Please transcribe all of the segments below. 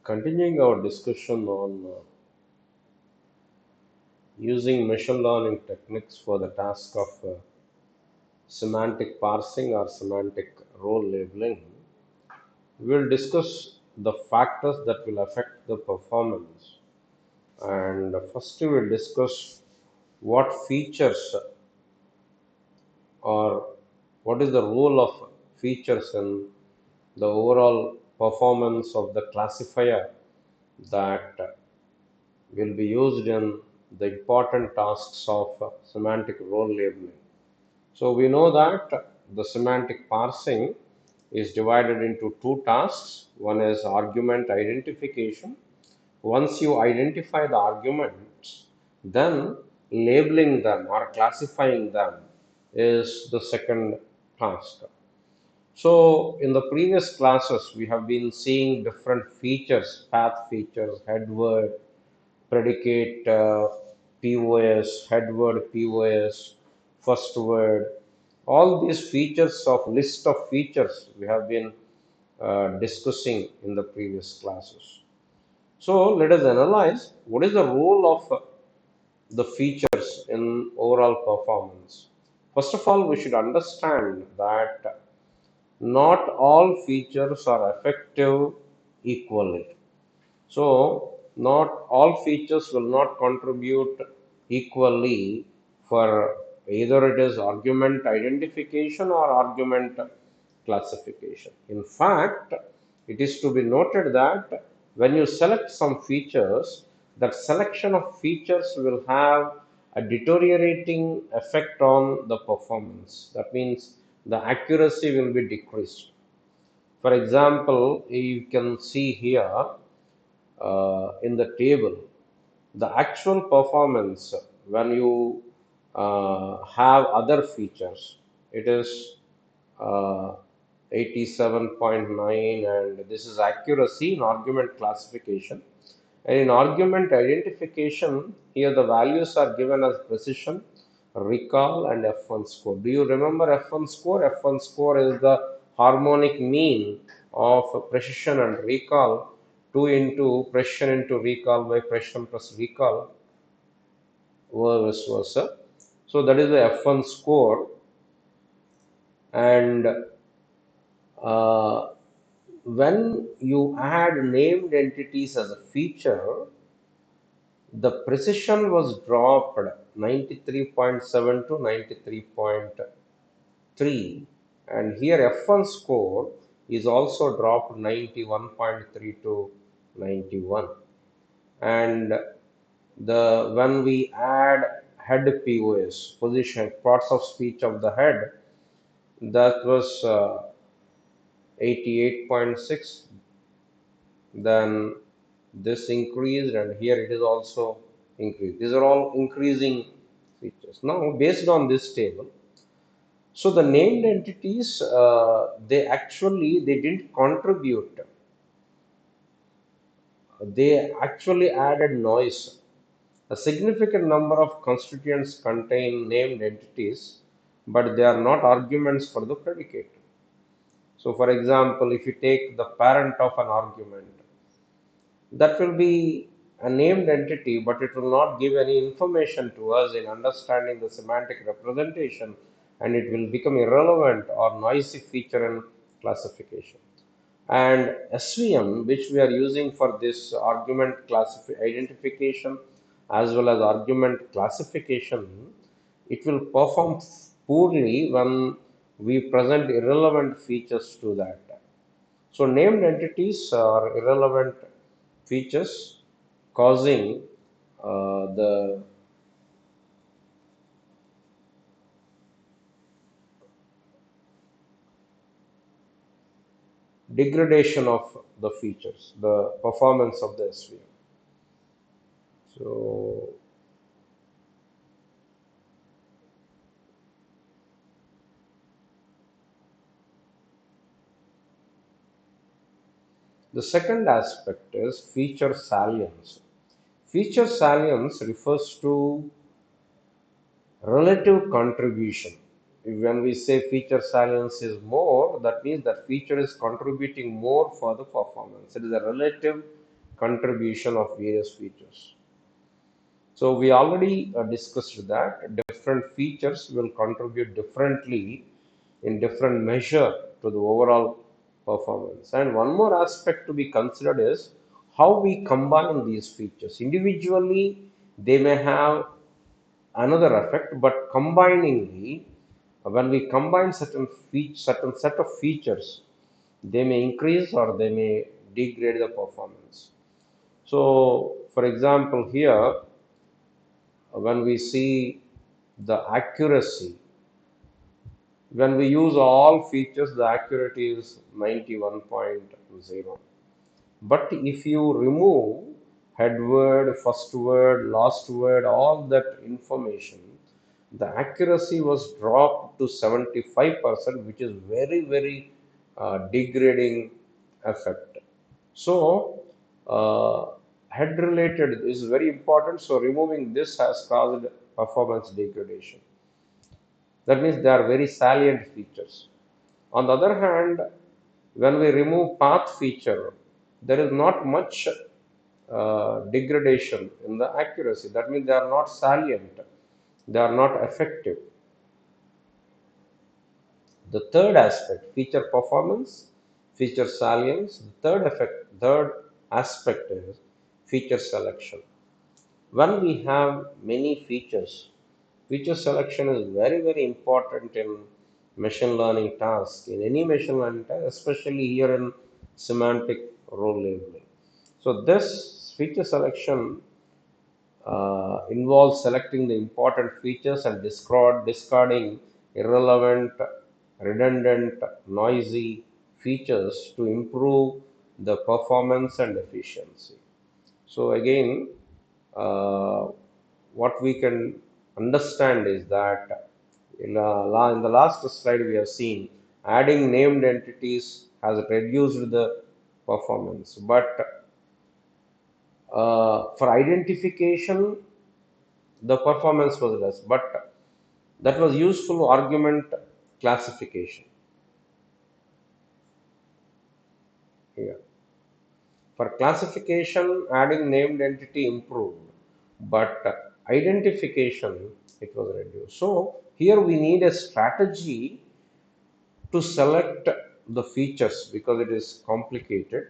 Continuing our discussion on using machine learning techniques for the task of semantic parsing or semantic role labeling, we will discuss the factors that will affect the performance. And first, we will discuss what features or what is the role of features in the overall performance of the classifier that will be used in the important tasks of semantic role labeling. So we know that the semantic parsing is divided into two tasks. One is argument identification. Once you identify the arguments, then labeling them or classifying them is the second task. So in the previous classes, we have been seeing different features, path features, head word, predicate POS, head word POS, first word. All these features of list of features we have been discussing in the previous classes. So let us analyze what is the role of the features in overall performance. First of all, we should understand that not all features are effective equally. So, not all features will not contribute equally for either it is argument identification or argument classification. In fact, it is to be noted that when you select some features, that selection of features will have a deteriorating effect on the performance. That means the accuracy will be decreased. For example, you can see here in the table the actual performance when you have other features. It is uh, 87.9, and this is accuracy in argument classification. And in argument identification, here the values are given as precision, recall, and F1 score. Do you remember F1 score? F1 score is the harmonic mean of precision and recall. 2 into precision into recall by precision plus recall, vice versa. So that is the F1 score. And uh, when you add named entities as a feature, the precision was dropped 93.7 to 93.3, and here F1 score is also dropped 91.3 to 91. And the when we add head POS, position parts of speech of the head, that was 88.6, then this increased, and here it is also increased. These are all increasing features. Now, based on this table, so the named entities, they didn't contribute. They actually added noise. A significant number of constituents contain named entities, but they are not arguments for the predicate. So, for example, if you take the parent of an argument, that will be a named entity, but it will not give any information to us in understanding the semantic representation, and it will become irrelevant or noisy feature in classification. And SVM, which we are using for this argument identification as well as argument classification, it will perform poorly when we present irrelevant features to that. So named entities are irrelevant features causing the degradation of the features, the performance of the SVM. So the second aspect is feature salience. Feature salience refers to relative contribution. When we say feature salience is more, that means that feature is contributing more for the performance. It is a relative contribution of various features. So we already discussed that different features will contribute differently in different measure to the overall performance. And one more aspect to be considered is how we combine these features. Individually, they may have another effect, but combiningly, when we combine certain set of features, they may increase or they may degrade the performance. So, for example, here when we see the accuracy, when we use all features, the accuracy is 91.0. But if you remove head word, first word, last word, all that information, the accuracy was dropped to 75%, which is very, very degrading effect. So, head related is very important. So, removing this has caused performance degradation. That means they are very salient features. On the other hand, when we remove path feature, there is not much degradation in the accuracy. That means they are not salient, they are not effective. The third aspect, feature performance, feature salience. Third aspect is feature selection. When we have many features, feature selection is very, very important in machine learning tasks, in any machine learning task, especially here in semantic role labeling. So this feature selection involves selecting the important features and discarding irrelevant, redundant, noisy features to improve the performance and efficiency. So again, uh, what we can understand is that in the last slide we have seen adding named entities has reduced the performance, but for identification the performance was less, but that was useful argument classification. Yeah. For classification, adding named entity improved, but identification it was reduced. So here we need a strategy to select the features because it is complicated.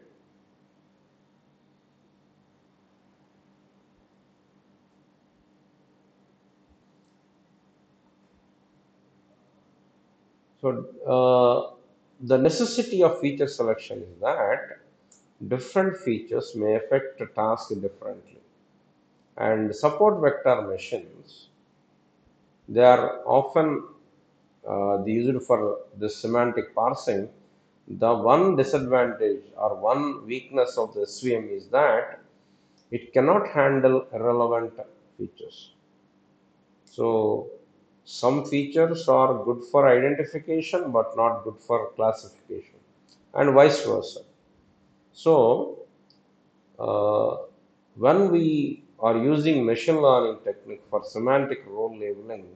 So the necessity of feature selection is that different features may affect a task differently. And support vector machines, they are often used for the semantic parsing. The one disadvantage or one weakness of the SVM is that it cannot handle irrelevant features. So some features are good for identification but not good for classification, and vice versa. So uh, when we are using machine learning technique for semantic role labeling,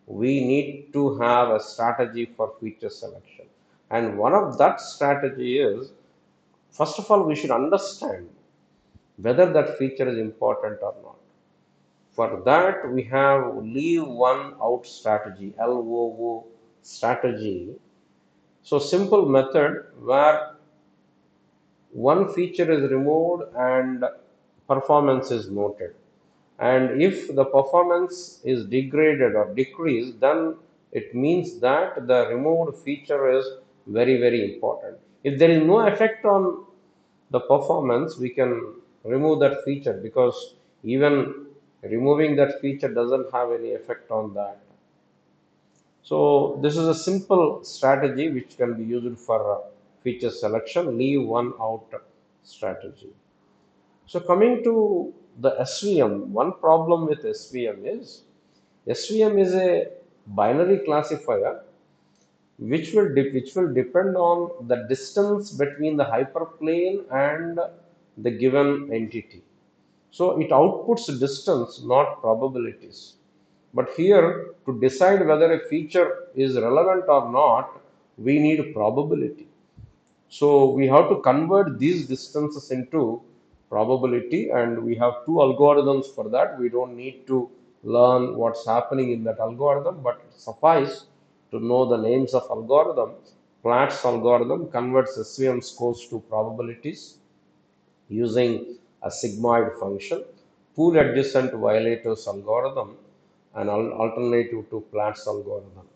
we need to have a strategy for feature selection. And one of that strategy is, first of all, we should understand whether that feature is important or not. For that, we have leave one out strategy, LOO strategy. So simple method where one feature is removed and performance is noted. And if the performance is degraded or decreased, then it means that the removed feature is very, very important. If there is no effect on the performance, we can remove that feature because even removing that feature doesn't have any effect on that. So this is a simple strategy which can be used for feature selection, leave one out strategy. So coming to the SVM, one problem with SVM is SVM is a binary classifier which will depend on the distance between the hyperplane and the given entity. So it outputs distance, not probabilities. But here, to decide whether a feature is relevant or not, we need probability. So we have to convert these distances into probability, and we have two algorithms for that. We don't need to learn what's happening in that algorithm, but suffice to know the names of algorithm. Platt's algorithm converts SVM scores to probabilities using a sigmoid function. Pool adjacent violators algorithm, an alternative to Platt's algorithm.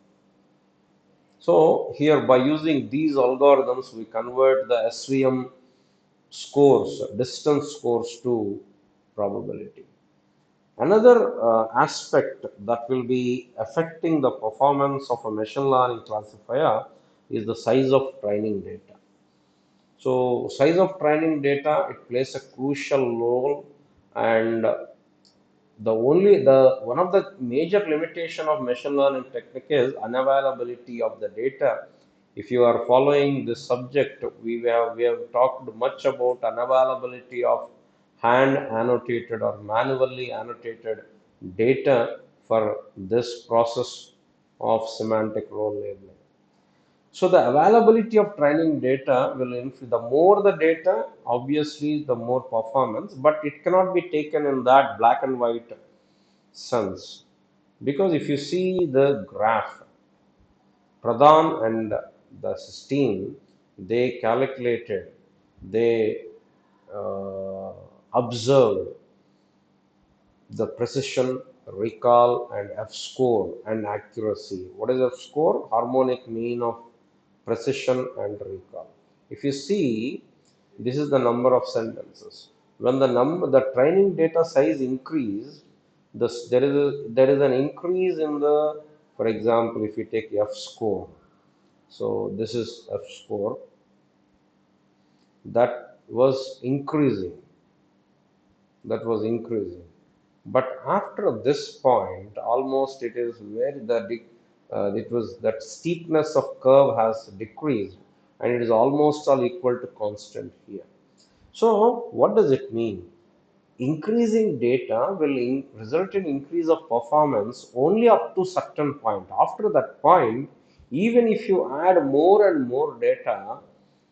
So here, by using these algorithms, we convert the SVM scores, distance scores, to probability. Another aspect that will be affecting the performance of a machine learning classifier is the size of training data. So size of training data, it plays a crucial role, and the one of the major limitation of machine learning technique is unavailability of the data. If you are following this subject, we have talked much about unavailability of hand annotated or manually annotated data for this process of semantic role labeling. So the availability of training data will influence. The more the data, obviously, the more performance, but it cannot be taken in that black and white sense. Because if you see the graph, Pradhan and the system, they calculated, they observed the precision, recall, and F score and accuracy. What is F score? Harmonic mean of precision and recall. If you see, this is the number of sentences. When the training data size increased, there is an increase in the, for example, if you take F score. So this is F score that was increasing. That was increasing. But after this point, almost it is where it was that steepness of curve has decreased, and it is almost all equal to constant here. So what does it mean? Increasing data will result in increase of performance only up to certain point. After that point, even if you add more and more data,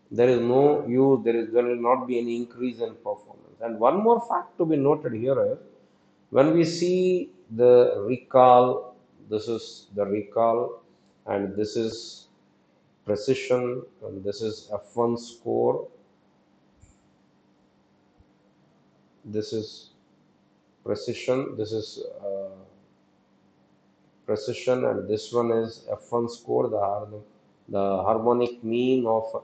there is no use. There will not be any increase in performance. And one more fact to be noted here is, when we see the recall, this is the recall, and this is precision, and this is F1 score, this is precision, this is precision, and this one is F1 score, the harmonic mean of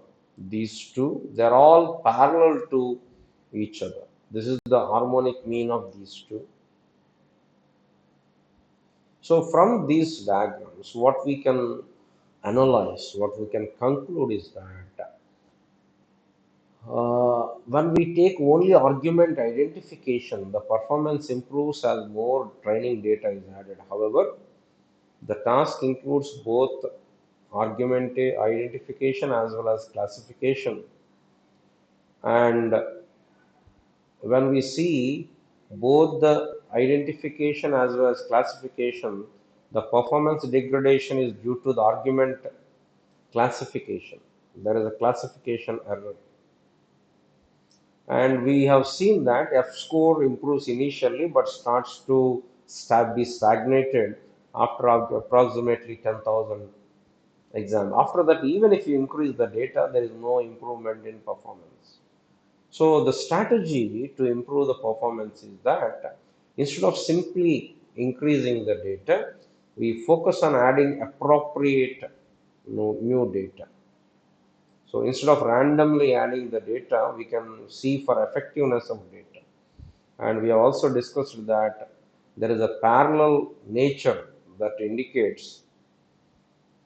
these two. They're all parallel to each other. This is the harmonic mean of these two. So from these diagrams, what we can analyze, what we can conclude is that when we take only argument identification, the performance improves as more training data is added. However, the task includes both argument identification as well as classification. And when we see both the identification as well as classification, the performance degradation is due to the argument classification. There is a classification error. And we have seen that F score improves initially but starts to be stagnated after approximately 10,000 exam. After that, even if you increase the data, there is no improvement in performance. So the strategy to improve the performance is that instead of simply increasing the data, we focus on adding appropriate new data. So instead of randomly adding the data, we can see for effectiveness of data. And we have also discussed that there is a parallel nature that indicates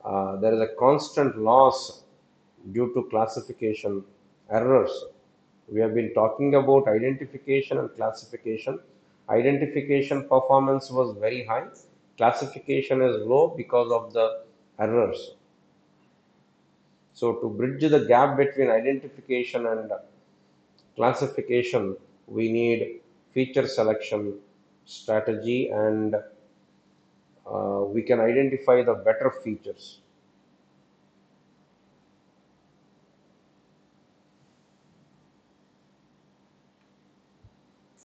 there is a constant loss due to classification errors. We have been talking about identification and classification. Identification performance was very high. Classification is low because of the errors. So to bridge the gap between identification and classification, we need feature selection strategy, and we can identify the better features.